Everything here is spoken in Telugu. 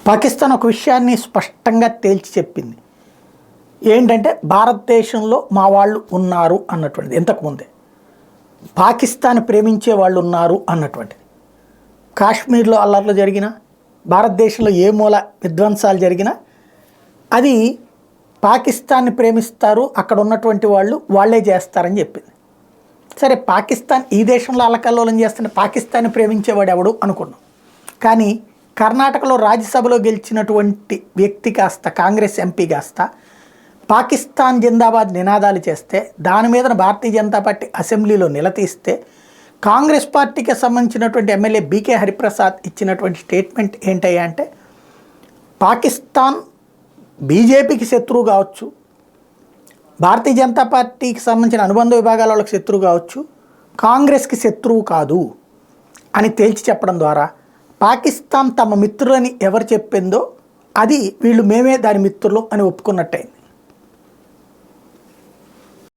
పాకిస్తాన్ ఒక విషయాన్ని స్పష్టంగా తేల్చి చెప్పింది. ఏంటంటే భారతదేశంలో మా వాళ్ళు ఉన్నారు అన్నటువంటిది. ఇంతకుముందే పాకిస్తాన్ ప్రేమించే వాళ్ళు ఉన్నారు అన్నటువంటిది. కాశ్మీర్లో అల్లర్లు జరిగినా, భారతదేశంలో ఏ మూల విధ్వంసాలు జరిగినా అది పాకిస్తాన్ని ప్రేమిస్తారు, అక్కడ ఉన్నటువంటి వాళ్ళే చేస్తారని చెప్పింది. సరే, పాకిస్తాన్ ఈ దేశంలో అల్లకల్లోలం చేస్తుంటే పాకిస్తాన్ని ప్రేమించేవాడు ఎవడు అనుకున్నాం. కానీ కర్ణాటకలో రాజ్యసభలో గెలిచినటువంటి వ్యక్తి కాస్త కాంగ్రెస్ ఎంపీ కాస్త పాకిస్తాన్ జిందాబాద్ నినాదాలు చేస్తే, దాని మీద భారతీయ జనతా పార్టీ అసెంబ్లీలో నిలదీస్తే, కాంగ్రెస్ పార్టీకి సంబంధించినటువంటి ఎమ్మెల్యే బీకే హరిప్రసాద్ ఇచ్చినటువంటి స్టేట్మెంట్ ఏంటయ్యా అంటే, పాకిస్తాన్ బీజేపీకి శత్రువు కావచ్చు, భారతీయ జనతా పార్టీకి సంబంధించిన అనుబంధ విభాగాల వాళ్ళకి శత్రువు కావచ్చు, కాంగ్రెస్కి శత్రువు కాదు అని తేల్చి చెప్పడం ద్వారా పాకిస్తాన్ తమ మిత్రులని ఎవరు చెప్పిందో అది వీళ్ళు మేమే దాని మిత్రులు అని ఒప్పుకున్నట్టయింది.